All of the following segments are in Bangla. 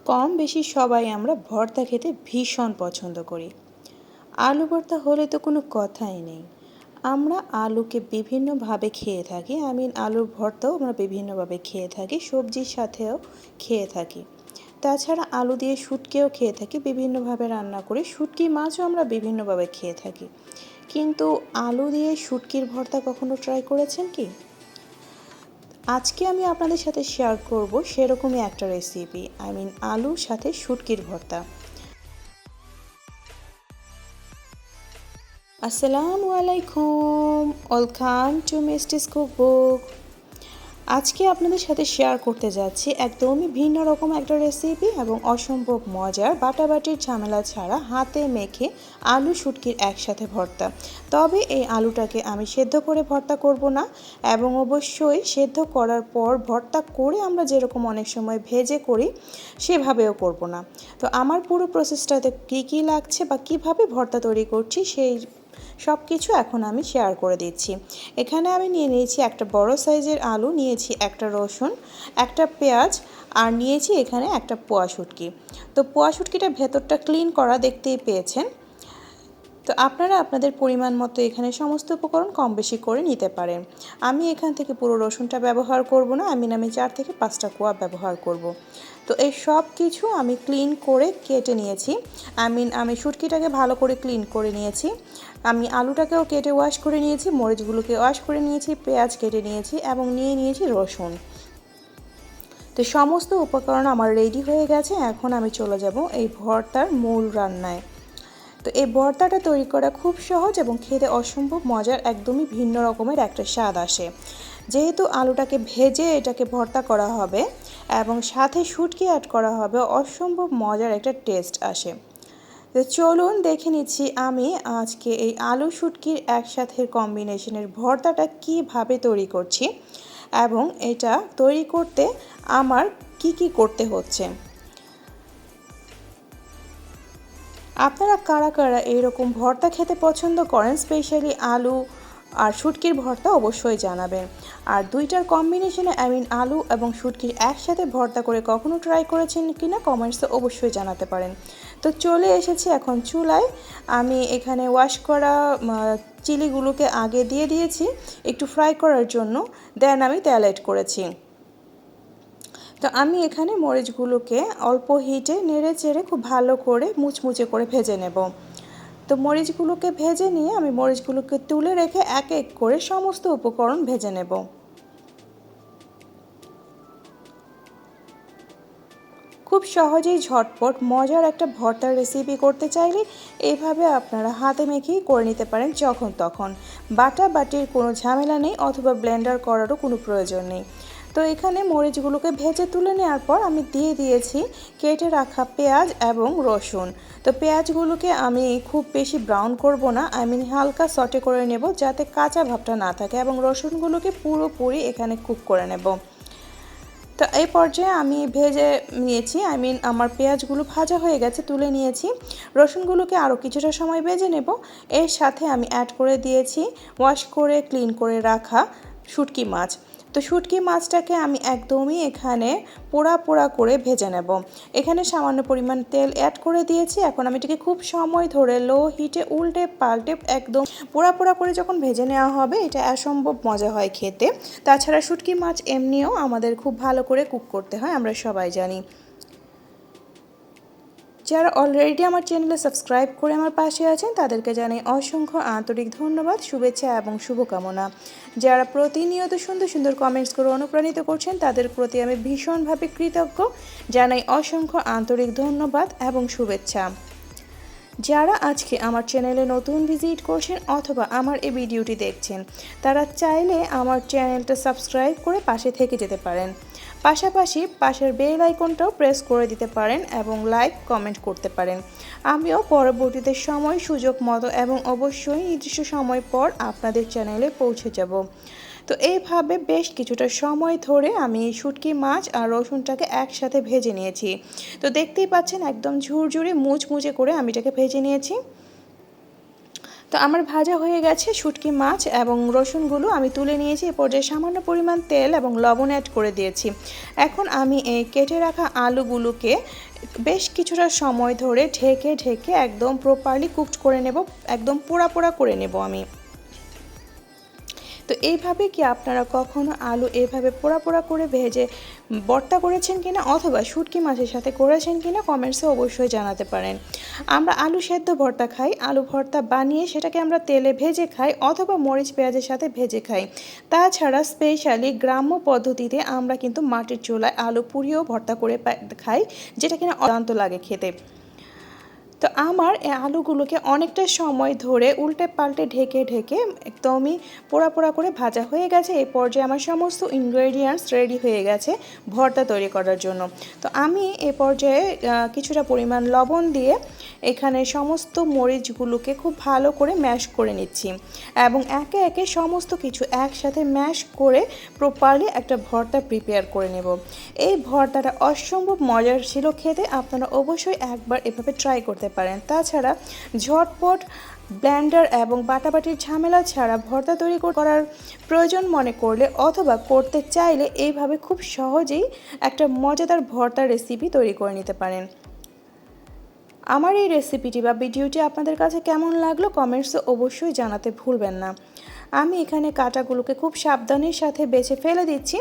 কম বেশি সবাই আমরা ভর্তা খেতে ভীষণ পছন্দ করি। আলু ভর্তা হলে তো কোনো কথাই নেই। আমরা আলুকে বিভিন্নভাবে খেয়ে থাকি। আলুর ভর্তাও আমরা বিভিন্নভাবে খেয়ে থাকি, সবজির সাথেও খেয়ে থাকি। তাছাড়া আলু দিয়ে শুটকিও খেয়ে থাকি, বিভিন্নভাবে রান্না করে শুটকি মাছও আমরা বিভিন্নভাবে খেয়ে থাকি। কিন্তু আলু দিয়ে শুটকির ভর্তা কখনো ট্রাই করেছেন কি? আজকে আমি আপনাদের সাথে শেয়ার করব সেরকমই একটা রেসিপি, আলুর সাথে শুটকির ভর্তা। আসসালামু আলাইকুম, ওয়েলকাম টু মিস্টিস কুকবুক। আজকে আপনাদের সাথে শেয়ার করতে যাচ্ছি একদমই ভিন্ন রকম একটা রেসিপি এবং অসম্ভব মজার, বাটাবাটির ঝামেলা ছাড়া হাতে মেখে আলু শুটকির একসাথে ভর্তা। তবে এই আলুটাকে আমি সেদ্ধ করে ভর্তা করব না, এবং অবশ্যই সেদ্ধ করার পর ভর্তা করে আমরা যেরকম অনেক সময় ভেজে করি সেভাবেও করব না। তো আমার পুরো প্রসেসটাতে কী কী লাগছে বা কীভাবে ভর্তা তৈরি করছি সেই সব কিছু এখন আমি শেয়ার করে দিচ্ছি। এখানে আমি নিয়ে নিয়েছি একটা বড় সাইজের আলু, নিয়েছি একটা রসুন, একটা পেঁয়াজ, আর নিয়েছি এখানে একটা পোয়া শুটকি। তো পোয়া শুটকিটা ভেতরটা ক্লিন করা দেখতেই পেয়েছেন। তো আপনারা আপনাদের পরিমাণ মতো এখানে সমস্ত উপকরণ কম বেশি করে নিতে পারেন। আমি এখান থেকে পুরো রসুনটা ব্যবহার করব না, আমি 4 থেকে 5টা কোয়া ব্যবহার করব। তো এই সব কিছু আমি ক্লিন করে কেটে নিয়েছি। আমি শুটকিটাকে ভালো করে ক্লিন করে নিয়েছি। আমি আলুটাকেও কেটে ওয়াশ করে নিয়েছি, মরিচগুলোকে ওয়াশ করে নিয়েছি, পেঁয়াজ কেটে নিয়েছি এবং নিয়ে নিয়েছি রসুন। তো সমস্ত উপকরণ আমার রেডি হয়ে গেছে। এখন আমি চলে যাব এই ভর্তার মূল রান্নায়। তো এই ভর্তাটা তৈরি করা খুব সহজ এবং খেতে অসম্ভব মজার, একদমই ভিন্ন রকমের একটা স্বাদ আসে। যেহেতু আলুটাকে ভেজে এটাকে ভর্তা করা হবে এবং সাথে শুটকি অ্যাড করা হবে, অসম্ভব মজার একটা টেস্ট আসে। তো চলুন দেখে নিচ্ছি আমি আজকে এই আলু শুটকির একসাথে কম্বিনেশনের ভর্তাটা কিভাবে তৈরি করছি এবং এটা তৈরি করতে আমার কি করতে হচ্ছে। আপনারা কারা কারা এইরকম ভর্তা খেতে পছন্দ করেন, স্পেশালি আলু আর শুটকির ভর্তা, অবশ্যই জানাবেন। আর দুইটার কম্বিনেশনে আলু এবং শুটকির একসাথে ভর্তা করে কখনো ট্রাই করেছেন কিনা কমেন্টসে অবশ্যই জানাতে পারেন। তো চলে এসেছি এখন চুলায়। আমি এখানে ওয়াশ করা চিলিগুলোকে আগে দিয়ে দিয়েছি একটু ফ্রাই করার জন্য, দেন আমি তেল অ্যাড করেছি। তো আমি এখানে মরিচগুলোকে অল্প হিটে নেড়ে চেড়ে খুব ভালো করে মুচমুচে করে ভেজে নেব। তো মরিচগুলোকে ভেজে নিয়ে আমি মরিচগুলোকে তুলে রেখে এক এক করে সমস্ত উপকরণ ভেজে নেব। খুব সহজেই ঝটপট মজার একটা ভর্তার রেসিপি করতে চাইলে এইভাবে আপনারা হাতে মেখেই করে নিতে পারেন যখন তখন। বাটাবাটির কোনো ঝামেলা নেই, অথবা ব্লেন্ডার করারও কোনো প্রয়োজন নেই। তো এখানে মরিচগুলোকে ভেজে তুলে নেওয়ার পর আমি দিয়ে দিয়েছি কেটে রাখা পেঁয়াজ এবং রসুন। তো পেঁয়াজগুলোকে আমি খুব বেশি ব্রাউন করব না, হালকা সটে করে নেব যাতে কাঁচা ভাবটা না থাকে, এবং রসুনগুলোকে পুরোপুরি এখানে কুক করে নেব। তো এই পর্যায়ে আমি ভেজে নিয়েছি, আমার পেঁয়াজগুলো ভাজা হয়ে গেছে, তুলে নিয়েছি। রসুনগুলোকে আরও কিছুটা সময় ভেজে নেব। এর সাথে আমি অ্যাড করে দিয়েছি ওয়াশ করে ক্লিন করে রাখা শুটকি মাছ। তো শুটকি মাছটাকে আমি একদমই এখানে পোড়া পোড়া করে ভেজে নেব। এখানে সামান্য পরিমাণ তেল অ্যাড করে দিয়েছি। এখন আমি এটাকে খুব সময় ধরে লো হিটে উল্টে পাল্টে একদম পোড়া পোড়া করে যখন ভেজে নেওয়া হবে, এটা অসম্ভব মজা হয় খেতে। তাছাড়া শুটকি মাছ এমনিও আমাদের খুব ভালো করে কুক করতে হয়, আমরা সবাই জানি। যারা অলরেডি আমার চ্যানেলে সাবস্ক্রাইব করে আমার পাশে আছেন তাদেরকে জানাই অসংখ্য আন্তরিক ধন্যবাদ, শুভেচ্ছা এবং শুভকামনা। যারা প্রতিনিয়ত সুন্দর সুন্দর কমেন্টস করে অনুপ্রাণিত করছেন তাদের প্রতি আমি ভীষণভাবে কৃতজ্ঞ, জানাই অসংখ্য আন্তরিক ধন্যবাদ এবং শুভেচ্ছা। যারা আজকে আমার চ্যানেলে নতুন ভিজিট করছেন অথবা আমার এই ভিডিওটি দেখছেন, তারা চাইলে আমার চ্যানেলটা সাবস্ক্রাইব করে পাশে থেকে যেতে পারেন। পাশাপাশি পাশের বেল আইকনটাও প্রেস করে দিতে পারেন এবং লাইক কমেন্ট করতে পারেন। আমিও পরবর্তীতে সময় সুযোগ মতো এবং অবশ্যই নির্দিষ্ট সময় পর আপনাদের চ্যানেলে পৌঁছে যাব। তো এইভাবে বেশ কিছুটা সময় ধরে আমি শুটকি মাছ আর রসুনটাকে একসাথে ভেজে নিয়েছি। তো দেখতেই পাচ্ছেন একদম ঝুরঝুরে মুচমুচে করে আমি এটাকে ভেজে নিয়েছি। তো তো আমার ভাজা হয়ে গেছে শুটকি মাছ এবং রসুনগুলো আমি তুলে নিয়েছি। এ পর্যায়ে সামান্য পরিমাণ তেল এবং লবণ অ্যাড করে দিয়েছি। এখন আমি এই কেটে রাখা আলুগুলোকে বেশ কিছুটা সময় ধরে ঢেকে ঢেকে একদম প্রপারলি কুকড করে নেব, একদম পোড়া পোড়া করে নেব আমি। তো এইভাবে কি আপনারা কখনো আলু এভাবে পোড়া পোড়া করে ভেজে ভর্তা করেছেন কিনা অথবা শুটকি মাছের সাথে করেছেন কিনা কমেন্টসে অবশ্যই জানাতে পারেন। আমরা আলু সেদ্ধ ভর্তা খাই, আলু ভর্তা বানিয়ে সেটাকে আমরা তেলে ভেজে খাই অথবা মরিচ পেঁয়াজের সাথে ভেজে খাই। তাছাড়া স্পেশালি গ্রাম্য পদ্ধতিতে আমরা কিন্তু মাটির চুলায় আলু পুড়িয়েও ভর্তা করে খাই, যেটা কিনা অত্যন্ত লাগে খেতে। তো আমার এই আলুগুলোকে অনেকটা সময় ধরে উল্টে পাল্টে ঢেকে ঢেকে একদমই পোড়া পোড়া করে ভাজা হয়ে গেছে। এই পর্যায়ে আমার সমস্ত ইনগ্রেডিয়েন্টস রেডি হয়ে গেছে ভর্তা তৈরি করার জন্য। তো আমি এ পর্যায়ে কিছুটা পরিমাণ লবণ দিয়ে এখানে সমস্ত মরিচগুলোকে খুব ভালো করে ম্যাশ করে নিচ্ছি এবং একে একে সমস্ত কিছু একসাথে ম্যাশ করে প্রপারলি একটা ভর্তা প্রিপেয়ার করে নেব। এই ভর্তাটা অসম্ভব মজার ছিল খেতে, আপনারা অবশ্যই একবার এভাবে ট্রাই করতে পারেন। তাছাড়া ঝটপট ব্লেন্ডার এবং বাটাবাটির ঝামেলা ছাড়া ভর্তা তৈরি করার প্রয়োজন মনে করলে অথবা করতে চাইলে এইভাবে খুব সহজেই একটা মজাদার ভর্তার রেসিপি তৈরি করে নিতে পারেন। আমার এই রেসিপিটি বা ভিডিওটি আপনাদের কাছে কেমন লাগলো কমেন্টসে অবশ্যই জানাতে ভুলবেন না। আমি এখানে কাঁটাগুলোকে খুব সাবধানের সাথে বেছে ফেলে দিচ্ছি।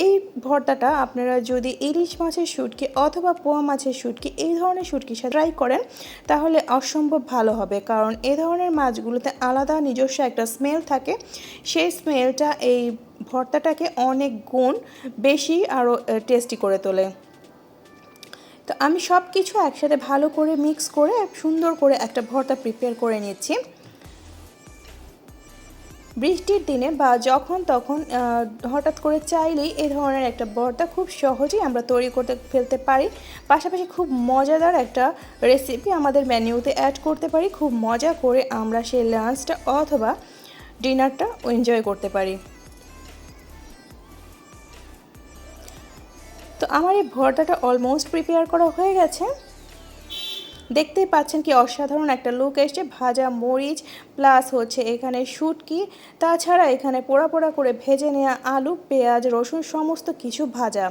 এই ভর্তাটা আপনারা যদি ইলিশ মাছের শুটকি অথবা পোয়া মাছের শুটকি এই ধরনের শুটকির সাথে ট্রাই করেন তাহলে অসম্ভব ভালো হবে, কারণ এই ধরনের মাছগুলোতে আলাদা নিজস্ব একটা স্মেল থাকে। সেই স্মেলটা এই ভর্তাটাকে অনেক গুণ বেশি আরও টেস্টি করে তোলে। তো আমি সব কিছু একসাথে ভালো করে মিক্স করে সুন্দর করে একটা ভর্তা প্রিপেয়ার করে নিচ্ছি। বৃষ্টির দিনে বা যখন তখন হঠাৎ করে চাইলেই এই ধরনের একটা ভর্তা খুব সহজেই আমরা তৈরি করতে ফেলতে পারি। পাশাপাশি খুব মজাদার একটা রেসিপি আমাদের মেনুতে অ্যাড করতে পারি, খুব মজা করে আমরা সেই লাঞ্চটা অথবা ডিনারটা এনজয় করতে পারি। তো আমার এই ভর্তাটা অলমোস্ট প্রিপেয়ার করা হয়ে গেছে। দেখতেই পাচ্ছেন কি অসাধারণ একটা লুক এসছে। ভাজা মরিচ প্লাস হচ্ছে এখানে শুটকি, তাছাড়া এখানে পোড়া পোড়া করে ভেজে নেওয়া আলু পেঁয়াজ রসুন সমস্ত কিছু ভাজা,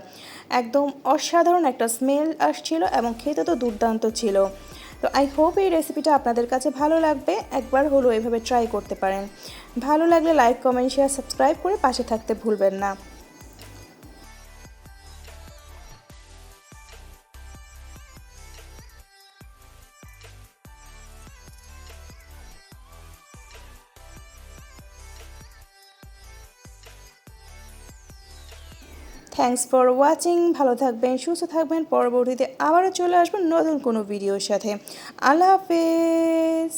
একদম অসাধারণ একটা স্মেল আসছিল এবং খেতে তো দুর্দান্ত ছিল। তো আই হোপ এই রেসিপিটা আপনাদের কাছে ভালো লাগবে, একবার হলো এভাবে ট্রাই করতে পারেন। ভালো লাগলে লাইক কমেন্ট শেয়ার সাবস্ক্রাইব করে পাশে থাকতে ভুলবেন না। Thanks for watching. ভালো থাকবেন, সুস্থ থাকবেন। পরবর্তীতে আবারও চলে আসবেন নতুন কোনো ভিডিওর সাথে। আল্লাহ হাফেজ।